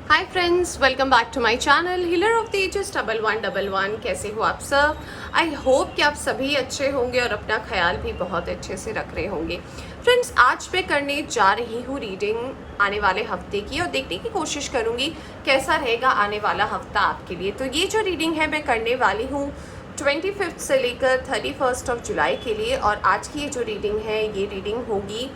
Hi friends, welcome back to my channel healer of the ages 1111। कैसे हो आप सब? आई होप कि आप सभी अच्छे होंगे और अपना ख्याल भी बहुत अच्छे से रख रहे होंगे। फ्रेंड्स, आज मैं करने जा रही हूँ रीडिंग आने वाले हफ्ते की और देखने की कोशिश करूँगी कैसा रहेगा आने वाला हफ्ता आपके लिए। तो ये जो रीडिंग है मैं करने वाली हूँ 25 से लेकर 31 जुलाई के लिए। और आज की ये जो रीडिंग है ये रीडिंग होगी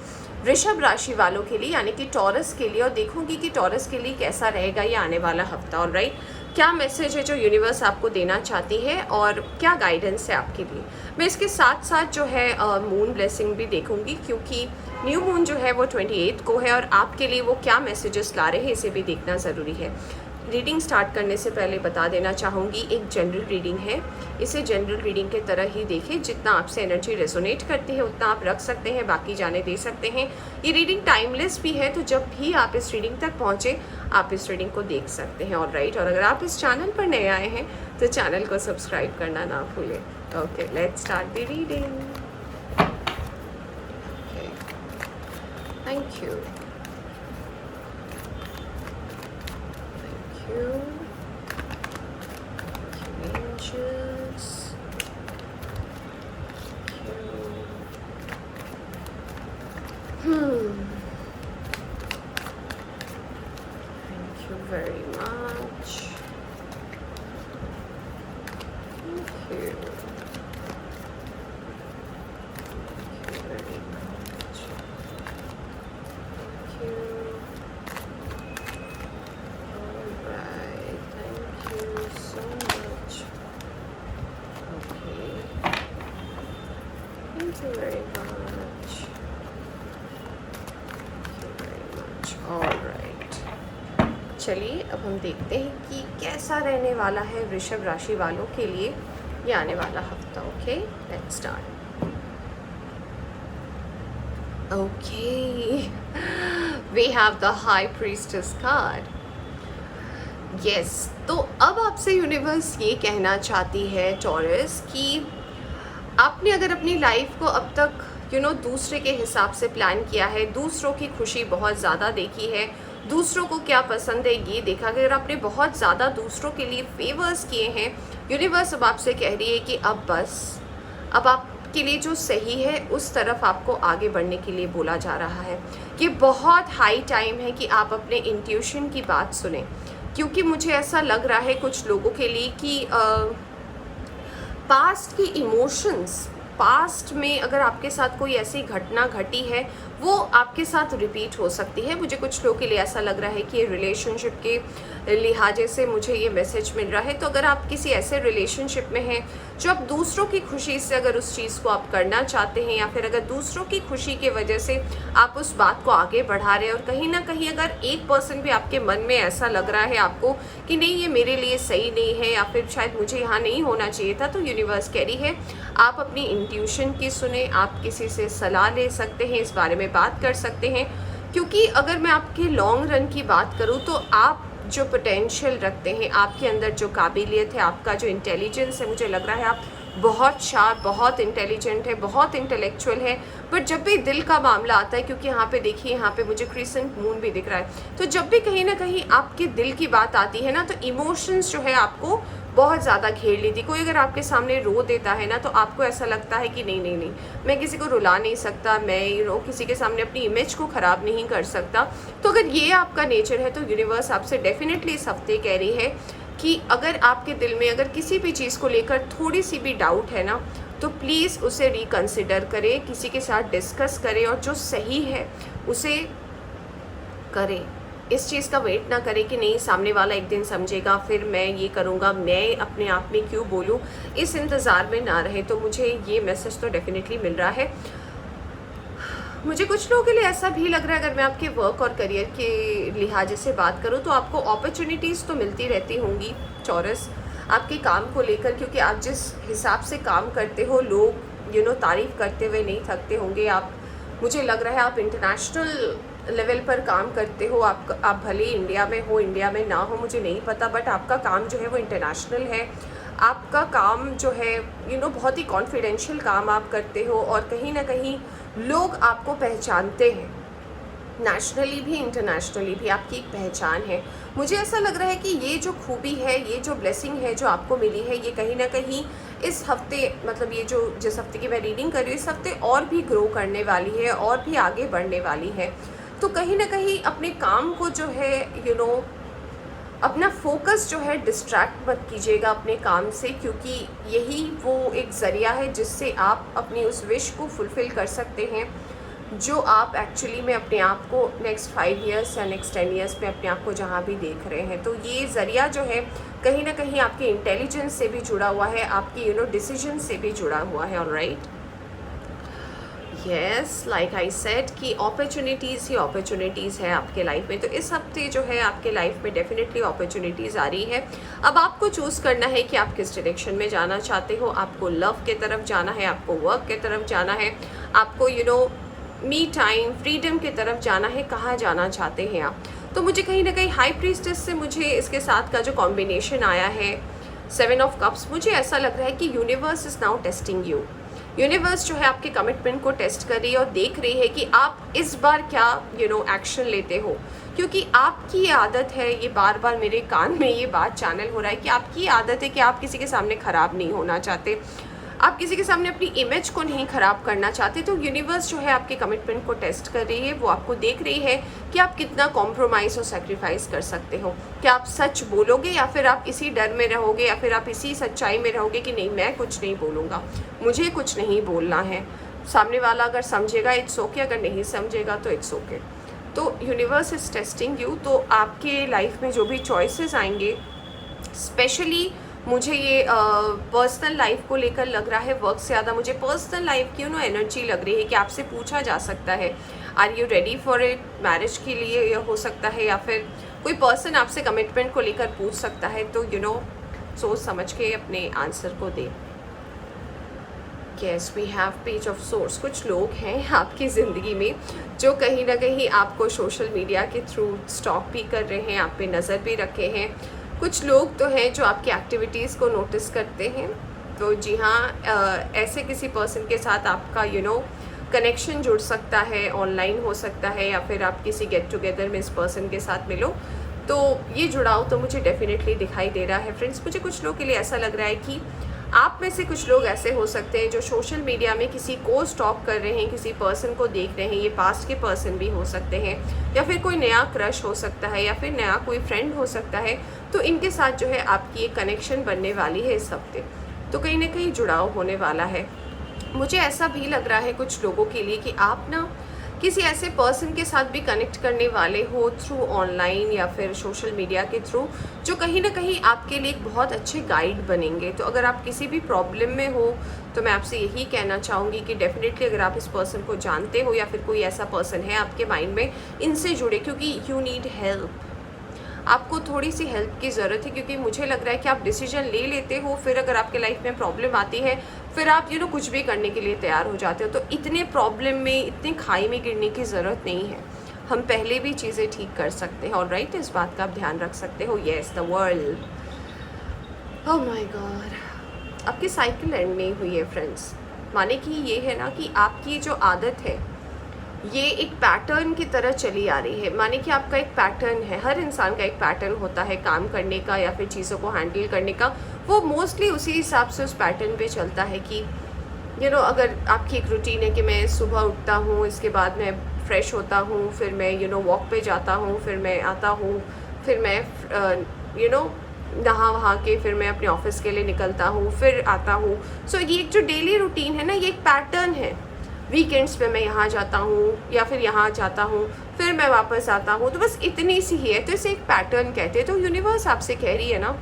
वृषभ राशि वालों के लिए, यानी कि टॉरस के लिए। और देखूंगी कि टॉरस के लिए कैसा रहेगा ये आने वाला हफ्ता। और राइट, क्या मैसेज है जो यूनिवर्स आपको देना चाहती है और क्या गाइडेंस है आपके लिए। मैं इसके साथ साथ जो है मून ब्लेसिंग भी देखूंगी, क्योंकि न्यू मून जो है वो 28 को है और आपके लिए वो क्या मैसेजेस ला रहे हैं इसे भी देखना ज़रूरी है। रीडिंग स्टार्ट करने से पहले बता देना चाहूँगी, एक जनरल रीडिंग है, इसे जनरल रीडिंग के तरह ही देखें। जितना आपसे एनर्जी रेजोनेट करती है उतना आप रख सकते हैं, बाकी जाने दे सकते हैं। ये रीडिंग टाइमलेस भी है, तो जब भी आप इस रीडिंग तक पहुँचे आप इस रीडिंग को देख सकते हैं। और राइट, और अगर आप इस चैनल पर नए आए हैं तो चैनल को सब्सक्राइब करना ना भूलें। Okay, let's start the reading. Thank you. Angels. Thank you very much. Thank you. Thank you very much. Thank you. Thank you very much. Thank you very much. All right. चलिए अब हम देखते हैं कि कैसा रहने वाला है वृषभ राशि वालों के लिए ये आने वाला हफ्ता। Okay, let's start. Okay, we have the high priestess card. Yes, तो अब आपसे यूनिवर्स ये कहना चाहती है टॉरस कि आपने अगर अपनी लाइफ को अब तक दूसरे के हिसाब से प्लान किया है, दूसरों की खुशी बहुत ज़्यादा देखी है, दूसरों को क्या पसंद है ये देखा, अगर आपने बहुत ज़्यादा दूसरों के लिए फेवर्स किए हैं, यूनिवर्स अब आपसे कह रही है कि अब बस, अब आपके लिए जो सही है उस तरफ आपको आगे बढ़ने के लिए बोला जा रहा है। ये बहुत हाई टाइम है कि आप अपने इंट्यूशन की बात सुने, क्योंकि मुझे ऐसा लग रहा है कुछ लोगों के लिए कि पास्ट की इमोशंस, पास्ट में अगर आपके साथ कोई ऐसी घटना घटी है वो आपके साथ रिपीट हो सकती है। मुझे कुछ लोगों के लिए ऐसा लग रहा है कि ये रिलेशनशिप के लिहाजे से मुझे ये मैसेज मिल रहा है। तो अगर आप किसी ऐसे रिलेशनशिप में हैं जो आप दूसरों की खुशी से अगर उस चीज़ को आप करना चाहते हैं, या फिर अगर दूसरों की खुशी की वजह से आप उस बात को आगे बढ़ा रहे हैं, और कहीं ना कहीं अगर 1% भी आपके मन में ऐसा लग रहा है आपको कि नहीं ये मेरे लिए सही नहीं है, या फिर शायद मुझे यहाँ नहीं होना चाहिए था, तो यूनिवर्स कह रही है आप अपनी इंट्यूशन की सुने, आप किसी से सलाह ले सकते हैं, इस बारे में बात कर सकते हैं। क्योंकि अगर मैं आपके लॉन्ग रन की बात करूँ तो आप जो पोटेंशियल रखते हैं, आपके अंदर जो काबिलियत है, आपका जो इंटेलिजेंस है, मुझे लग रहा है आप बहुत शार्प, बहुत इंटेलिजेंट है, बहुत इंटेलेक्चुअल है। बट जब भी दिल का मामला आता है, क्योंकि यहाँ पे देखिए, यहाँ पे मुझे क्रिसेंट मून भी दिख रहा है, तो जब भी कहीं ना कहीं आपके दिल की बात आती है ना, तो इमोशंस जो है आपको बहुत ज़्यादा घेर लेती। कोई अगर आपके सामने रो देता है ना, तो आपको ऐसा लगता है कि नहीं नहीं नहीं, मैं किसी को रुला नहीं सकता, मैं किसी के सामने अपनी इमेज को ख़राब नहीं कर सकता। तो अगर ये आपका नेचर है तो यूनिवर्स आपसे डेफिनेटली इस हफ्ते कह रही है कि अगर आपके दिल में अगर किसी भी चीज़ को लेकर थोड़ी सी भी डाउट है ना, तो प्लीज़ उसे रिकन्सिडर करें, किसी के साथ डिस्कस करें और जो सही है उसे करें। इस चीज़ का वेट ना करें कि नहीं सामने वाला एक दिन समझेगा फिर मैं ये करूँगा, मैं अपने आप में क्यों बोलूँ, इस इंतज़ार में ना रहे। तो मुझे ये मैसेज तो डेफिनेटली मिल रहा है। मुझे कुछ लोगों के लिए ऐसा भी लग रहा है, अगर मैं आपके वर्क और करियर के लिहाजे से बात करूँ तो आपको अपॉर्चुनिटीज़ तो मिलती रहती होंगी टॉरस, आपके काम को लेकर, क्योंकि आप जिस हिसाब से काम करते हो लोग तारीफ़ करते हुए नहीं थकते होंगे। आप, मुझे लग रहा है आप इंटरनेशनल लेवल पर काम करते हो। आप भले इंडिया में हो, इंडिया में ना हो, मुझे नहीं पता, बट आपका काम जो है वो इंटरनेशनल है। आपका काम जो है बहुत ही कॉन्फिडेंशियल काम आप करते हो, और कहीं ना कहीं लोग आपको पहचानते हैं। नेशनली भी इंटरनेशनली भी आपकी एक पहचान है। मुझे ऐसा लग रहा है कि ये जो खूबी है, ये जो ब्लेसिंग है जो आपको मिली है, ये कहीं ना कहीं इस हफ्ते, मतलब ये जो जिस हफ्ते की मैं रीडिंग कर रही हूँ, इस हफ्ते और भी ग्रो करने वाली है और भी आगे बढ़ने वाली है। तो कहीं ना कहीं अपने काम को जो है अपना फोकस जो है डिस्ट्रैक्ट मत कीजिएगा अपने काम से, क्योंकि यही वो एक ज़रिया है जिससे आप अपनी उस विश को फुलफ़िल कर सकते हैं जो आप एक्चुअली में अपने आप को नेक्स्ट 5 ईयर्स या नेक्स्ट 10 ईयर्स में अपने आप को जहाँ भी देख रहे हैं। तो ये ज़रिया जो है कहीं ना कहीं आपके इंटेलिजेंस से भी जुड़ा हुआ है, आपकी डिसीजन से भी जुड़ा हुआ है। Alright, yes, like I said कि अपॉर्चुनिटीज़ ही अपॉर्चुनिटीज़ है आपके लाइफ में। तो इस हफ्ते जो है आपके लाइफ में डेफिनेटली अपॉर्चुनिटीज़ आ रही है। अब आपको चूज़ करना है कि आप किस डायरेक्शन में जाना चाहते हो। आपको लव के तरफ जाना है, आपको वर्क के तरफ जाना है, आपको मी टाइम, फ्रीडम की तरफ जाना है, कहाँ जाना चाहते हैं आप। तो मुझे कहीं ना कहीं हाई प्रीस्टेस से मुझे इसके साथ का जो कॉम्बिनेशन आया है 7 ऑफ कप्स, मुझे ऐसा लग रहा है कि universe is now testing you. Universe जो है आपके कमिटमेंट को टेस्ट कर रही है और देख रही है कि आप इस बार क्या एक्शन लेते हो। क्योंकि आपकी ये आदत है, ये बार बार मेरे कान में ये बात चैनल हो रहा है कि आपकी आदत है कि आप किसी के सामने ख़राब नहीं होना चाहते, आप किसी के सामने अपनी इमेज को नहीं ख़राब करना चाहते। तो यूनिवर्स जो है आपके कमिटमेंट को टेस्ट कर रही है, वो आपको देख रही है कि आप कितना कॉम्प्रोमाइज़ और सेक्रीफाइस कर सकते हो। क्या आप सच बोलोगे या फिर आप इसी डर में रहोगे या फिर आप इसी सच्चाई में रहोगे कि नहीं, मैं कुछ नहीं बोलूँगा, मुझे कुछ नहीं बोलना है। सामने वाला अगर समझेगा इट्स ओके, अगर नहीं समझेगा तो इट्स ओके। तो यूनिवर्स इज़ टेस्टिंग यू। तो आपके लाइफ में जो भी चॉइसेस आएंगे, स्पेशली मुझे ये पर्सनल लाइफ को लेकर लग रहा है, वर्क से ज़्यादा मुझे पर्सनल लाइफ की एनर्जी लग रही है कि आपसे पूछा जा सकता है are you ready for it, marriage के लिए हो सकता है, या फिर कोई पर्सन आपसे कमिटमेंट को लेकर पूछ सकता है। तो सोच समझ के अपने आंसर को दें। Yes, we have page of swords. कुछ लोग हैं आपकी ज़िंदगी में जो कहीं ना कहीं आपको सोशल मीडिया के थ्रू स्टॉक भी कर रहे हैं, आप पे नज़र भी रखे हैं। कुछ लोग तो हैं जो आपकी एक्टिविटीज़ को नोटिस करते हैं। तो जी हाँ, ऐसे किसी पर्सन के साथ आपका कनेक्शन जुड़ सकता है, ऑनलाइन हो सकता है, या फिर आप किसी गेट टुगेदर में इस पर्सन के साथ मिलो। तो ये जुड़ाव तो मुझे डेफिनेटली दिखाई दे रहा है। फ्रेंड्स, मुझे कुछ लोग के लिए ऐसा लग रहा है कि आप में से कुछ लोग ऐसे हो सकते हैं जो सोशल मीडिया में किसी को स्टॉक कर रहे हैं, किसी पर्सन को देख रहे हैं। ये पास्ट के पर्सन भी हो सकते हैं, या फिर कोई नया क्रश हो सकता है, या फिर नया कोई फ्रेंड हो सकता है। तो इनके साथ जो है आपकी एक कनेक्शन बनने वाली है इस हफ्ते। तो कहीं ना कहीं जुड़ाव होने वाला है। मुझे ऐसा भी लग रहा है कुछ लोगों के लिए कि आप ना किसी ऐसे पर्सन के साथ भी कनेक्ट करने वाले हो थ्रू ऑनलाइन या फिर सोशल मीडिया के थ्रू, जो कहीं ना कहीं आपके लिए एक बहुत अच्छे गाइड बनेंगे। तो अगर आप किसी भी प्रॉब्लम में हो तो मैं आपसे यही कहना चाहूँगी कि डेफिनेटली अगर आप इस पर्सन को जानते हो या फिर कोई ऐसा पर्सन है आपके माइंड में, इनसे जुड़े, क्योंकि यू नीड हेल्प। आपको थोड़ी सी हेल्प की ज़रूरत है, क्योंकि मुझे लग रहा है कि आप डिसीजन ले लेते हो, फिर अगर आपके लाइफ में प्रॉब्लम आती है फिर आप कुछ भी करने के लिए तैयार हो जाते हो। तो इतने प्रॉब्लम में, इतने खाई में गिरने की ज़रूरत नहीं है, हम पहले भी चीज़ें ठीक कर सकते हैं। ऑलराइट, इस बात का आप ध्यान रख सकते हो। Yes, the world, oh my God, आपकी साइकिल एंड नहीं हुई है फ्रेंड्स। माने कि ये है ना कि आपकी जो आदत है ये एक पैटर्न की तरह चली आ रही है। माने कि आपका एक पैटर्न है, हर इंसान का एक पैटर्न होता है काम करने का या फिर चीज़ों को हैंडल करने का। वो मोस्टली उसी हिसाब से उस पैटर्न पे चलता है कि अगर आपकी एक रूटीन है कि मैं सुबह उठता हूँ, इसके बाद मैं फ्रेश होता हूँ, फिर मैं वॉक पे जाता हूँ, फिर मैं आता हूँ, फिर मैं नहा वहा के फिर मैं अपने ऑफिस के लिए निकलता हूँ, फिर आता हूँ। सो ये एक जो डेली रूटीन है ना, ये एक पैटर्न है। वीकेंड्स पे मैं यहाँ जाता हूँ या फिर यहाँ जाता हूँ, फिर मैं वापस आता हूँ, तो बस इतनी सी ही है। तो इसे एक पैटर्न कहते हैं। तो यूनिवर्स आपसे कह रही है ना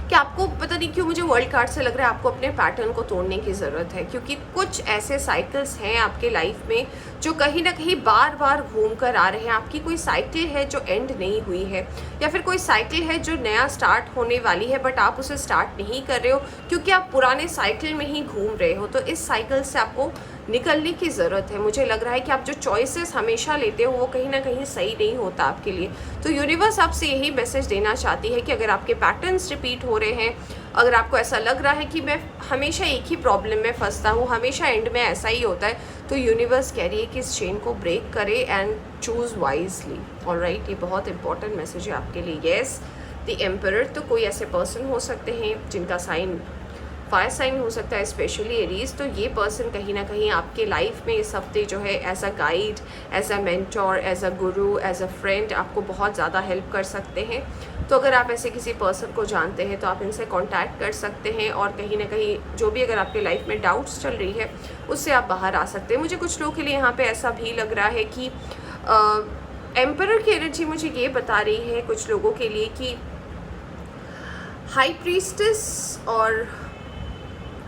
कि आपको, पता नहीं क्यों मुझे वर्ल्ड कार्ड से लग रहा है आपको अपने पैटर्न को तोड़ने की ज़रूरत है, क्योंकि कुछ ऐसे साइकिल्स हैं आपके लाइफ में जो कहीं ना कहीं बार बार घूम कर आ रहे हैं। आपकी कोई साइकिल है जो एंड नहीं हुई है, या फिर कोई साइकिल है जो नया स्टार्ट होने वाली है, बट आप उसे स्टार्ट नहीं कर रहे हो क्योंकि आप पुराने साइकिल में ही घूम रहे हो। तो इस साइकिल से आपको निकलने की ज़रूरत है। मुझे लग रहा है कि आप जो चॉइसेस हमेशा लेते हो वो कहीं ना कहीं सही नहीं होता आपके लिए। तो यूनिवर्स आपसे यही मैसेज देना चाहती है कि अगर आपके पैटर्न्स रिपीट हो रहे हैं, अगर आपको ऐसा लग रहा है कि मैं हमेशा एक ही प्रॉब्लम में फंसता हूँ, हमेशा एंड में ऐसा ही होता है, तो यूनिवर्स कह रही है कि इस चेन को ब्रेक करे एंड चूज़ वाइजली। ऑलराइट, ये बहुत इंपॉर्टेंट मैसेज है आपके लिए। येस, द एम्परर, तो कोई ऐसे पर्सन हो सकते हैं जिनका साइन फायर साइन हो सकता है, स्पेशली एरीज। तो ये पर्सन कहीं ना कहीं आपके लाइफ में इस हफ्ते जो है as a guide, as a mentor, as a guru, as a friend आपको बहुत ज़्यादा हेल्प कर सकते हैं। तो अगर आप ऐसे किसी पर्सन को जानते हैं तो आप इनसे कांटेक्ट कर सकते हैं और कहीं ना कहीं जो भी अगर आपके लाइफ में डाउट्स चल रही है उससे आप बाहर आ सकते हैं। मुझे कुछ लोगों के लिए यहाँ पे ऐसा भी लग रहा है कि एम्परर की एनर्जी मुझे ये बता रही है कुछ लोगों के लिए कि हाई प्रीस्टेस और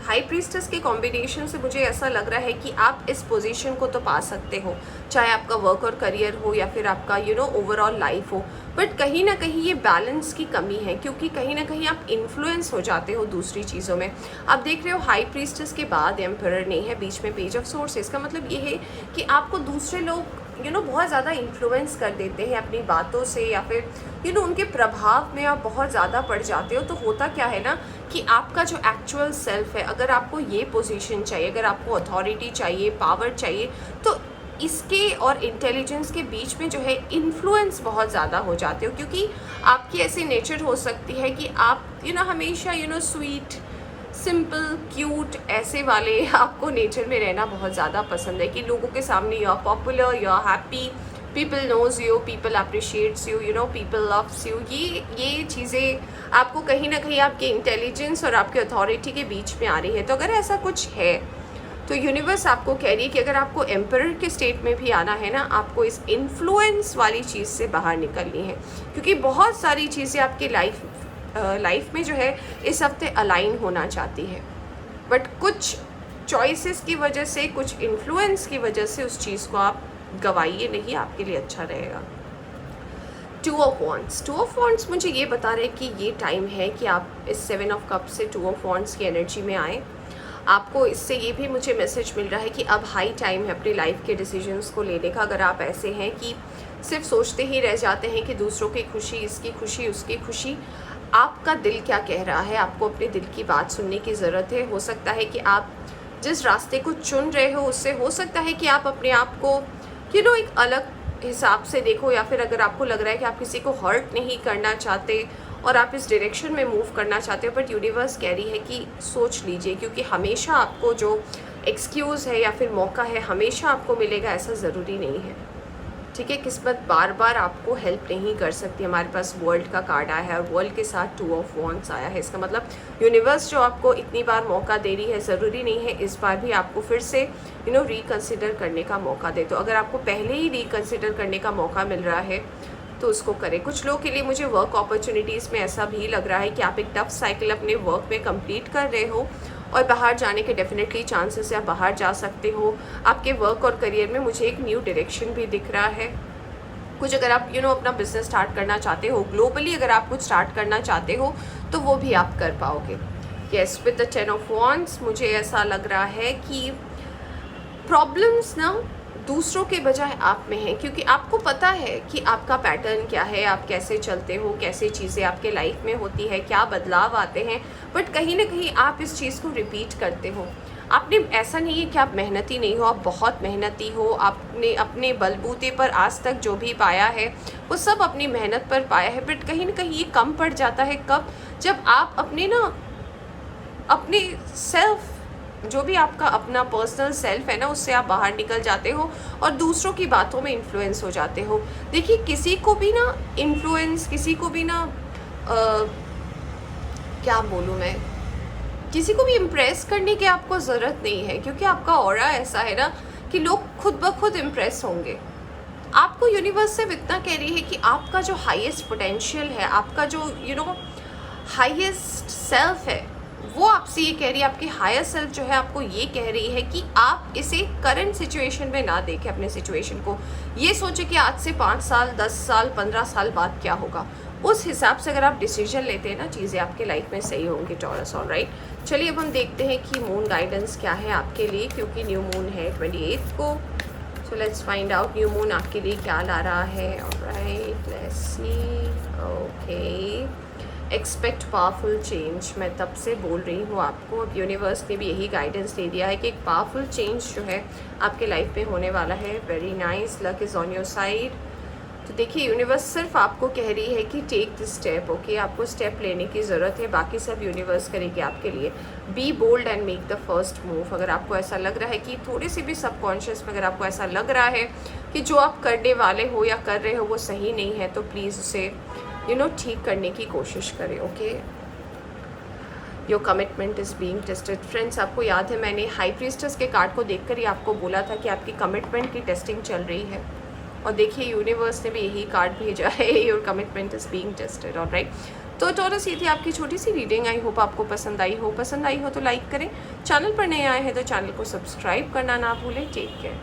हाई प्रीस्टेस के कॉम्बिनेशन से मुझे ऐसा लग रहा है कि आप इस पोजीशन को तो पा सकते हो, चाहे आपका वर्क और करियर हो या फिर आपका ओवरऑल लाइफ हो, बट कहीं ना कहीं ये बैलेंस की कमी है, क्योंकि कहीं ना कहीं आप इन्फ्लुएंस हो जाते हो दूसरी चीज़ों में। आप देख रहे हो हाई प्रीस्टेस के बाद एम्परर नहीं है, बीच में पेज ऑफ सोर्स। इसका मतलब ये है कि आपको दूसरे लोग बहुत ज़्यादा इन्फ्लुएंस कर देते हैं अपनी बातों से, या फिर उनके प्रभाव में आप बहुत ज़्यादा पड़ जाते हो। तो होता क्या है ना कि आपका जो एक्चुअल सेल्फ है, अगर आपको ये पोजीशन चाहिए, अगर आपको अथॉरिटी चाहिए, पावर चाहिए, तो इसके और इंटेलिजेंस के बीच में जो है इन्फ्लुएंस बहुत ज़्यादा हो जाते हो, क्योंकि आपकी ऐसी नेचर हो सकती है कि आप हमेशा स्वीट, सिंपल, क्यूट ऐसे वाले आपको नेचर में रहना बहुत ज़्यादा पसंद है कि लोगों के सामने you are popular, you are happy, people knows you, people appreciates you, people loves you. ये चीज़ें आपको कहीं ना कहीं आपके इंटेलिजेंस और आपके अथॉरिटी के बीच में आ रही है। तो अगर ऐसा कुछ है तो यूनिवर्स आपको कह रही है कि अगर आपको एम्परर के स्टेट में भी आना है ना, आपको इस इन्फ्लुएंस वाली चीज़ से बाहर निकलनी है, क्योंकि बहुत सारी चीज़ें आपकी लाइफ में जो है इस हफ्ते अलाइन होना चाहती है, बट कुछ चॉइसेस की वजह से, कुछ इन्फ्लुएंस की वजह से उस चीज़ को आप गवाइए नहीं, आपके लिए अच्छा रहेगा। टू ऑफ वॉन्ड्स मुझे ये बता रहे हैं कि ये टाइम है कि आप इस 7 ऑफ कप से 2 ऑफ वॉन्ड्स की एनर्जी में आए। आपको इससे ये भी मुझे मैसेज मिल रहा है कि अब हाई टाइम है अपनी लाइफ के डिसीजंस को लेने का। अगर आप ऐसे हैं कि सिर्फ सोचते ही रह जाते हैं कि दूसरों की खुशी, इसकी खुशी, उसकी खुशी, आपका दिल क्या कह रहा है, आपको अपने दिल की बात सुनने की ज़रूरत है। हो सकता है कि आप जिस रास्ते को चुन रहे हो उससे हो सकता है कि आप अपने आप को एक अलग हिसाब से देखो, या फिर अगर आपको लग रहा है कि आप किसी को हर्ट नहीं करना चाहते और आप इस डायरेक्शन में मूव करना चाहते हो, बट यूनिवर्स कह रही है कि सोच लीजिए, क्योंकि हमेशा आपको जो एक्सक्यूज़ है या फिर मौका है हमेशा आपको मिलेगा, ऐसा ज़रूरी नहीं है। ठीक है, किस्मत बार बार आपको हेल्प नहीं कर सकती। हमारे पास वर्ल्ड का कार्ड आया है और वर्ल्ड के साथ 2 ऑफ वॉन्ड्स आया है। इसका मतलब यूनिवर्स जो आपको इतनी बार मौका दे रही है, ज़रूरी नहीं है इस बार भी आपको फिर से रिकंसिडर करने का मौका दे। तो अगर आपको पहले ही रिकंसिडर करने का मौका मिल रहा है तो उसको करें। कुछ लोगों के लिए मुझे वर्क अपॉर्चुनिटीज़ में ऐसा भी लग रहा है कि आप एक टफ साइकिल अपने वर्क में कंप्लीट कर रहे हो और बाहर जाने के डेफिनेटली चांसेस है, आप बाहर जा सकते हो। आपके वर्क और करियर में मुझे एक न्यू डायरेक्शन भी दिख रहा है। कुछ अगर आप अपना बिजनेस स्टार्ट करना चाहते हो, ग्लोबली अगर आप कुछ स्टार्ट करना चाहते हो तो वो भी आप कर पाओगे। Yes, with the 10 of wands मुझे ऐसा लग रहा है कि प्रॉब्लम्स ना दूसरों के बजाय आप में है, क्योंकि आपको पता है कि आपका पैटर्न क्या है, आप कैसे चलते हो, कैसे चीज़ें आपके लाइफ में होती है, क्या बदलाव आते हैं, बट कहीं ना कहीं आप इस चीज़ को रिपीट करते हो। आपने ऐसा नहीं है कि आप मेहनती नहीं हो, आप बहुत मेहनती हो। आपने अपने बलबूते पर आज तक जो भी पाया है वो सब अपनी मेहनत पर पाया है, बट कहीं ना कहीं ये कम पड़ जाता है। कब? जब आप अपने सेल्फ, जो भी आपका अपना पर्सनल सेल्फ है ना, उससे आप बाहर निकल जाते हो और दूसरों की बातों में इन्फ्लुएंस हो जाते हो। देखिए, किसी को भी ना इन्फ्लुएंस, किसी को भी ना क्या बोलूँ मैं, किसी को भी इम्प्रेस करने की आपको ज़रूरत नहीं है, क्योंकि आपका ऑरा ऐसा है ना कि लोग खुद ब खुद इम्प्रेस होंगे। आपको यूनिवर्स से इतना कह रही है कि आपका जो हाईएस्ट पोटेंशियल है, आपका जो हाईएस्ट सेल्फ है, वो आपसे ये कह रही है, आपकी हायर सेल्फ जो है आपको ये कह रही है कि आप इसे करंट सिचुएशन में ना देखें। अपने सिचुएशन को ये सोचे कि आज से 5 साल, 10 साल, 15 साल बाद क्या होगा। उस हिसाब से अगर आप डिसीजन लेते हैं ना, चीज़ें आपके लाइफ में सही होंगी टॉरस। ऑलराइट, चलिए अब हम देखते हैं कि मून गाइडेंस क्या है आपके लिए, क्योंकि न्यू मून है 28 को। So let's find out new moon आपके लिए क्या ला रहा है। Alright, let's see. Okay, expect powerful change. मैं तब से बोल रही हूँ आपको, अब यूनिवर्स ने भी यही गाइडेंस दे दिया है कि एक पावरफुल चेंज जो है आपके लाइफ में होने वाला है। Very nice, luck is on your side. तो देखिए, यूनिवर्स सिर्फ आपको कह रही है कि टेक दिस स्टेप। ओके, आपको स्टेप लेने की ज़रूरत है, बाकी सब यूनिवर्स करेगी आपके लिए। Be bold and make the first move. अगर आपको ऐसा लग रहा है कि थोड़ी सी भी सबकॉन्शियस में अगर आपको ऐसा लग रहा है कि जो आप करने वाले हो या कर रहे हो वो सही नहीं है, तो प्लीज़ उसे ठीक करने की कोशिश करें। Okay, your commitment is being tested. Friends, आपको याद है मैंने हाई प्रीस्टेस के कार्ड को देखकर ही आपको बोला था कि आपकी कमिटमेंट की टेस्टिंग चल रही है, और देखिए यूनिवर्स ने भी यही कार्ड भेजा है, your commitment is being tested. Alright, तो टॉरस ये थी आपकी छोटी सी रीडिंग। आई होप आपको पसंद आई हो। पसंद आई हो तो लाइक करें, चैनल पर नए आए हैं तो चैनल को सब्सक्राइब करना ना भूलें। Take care.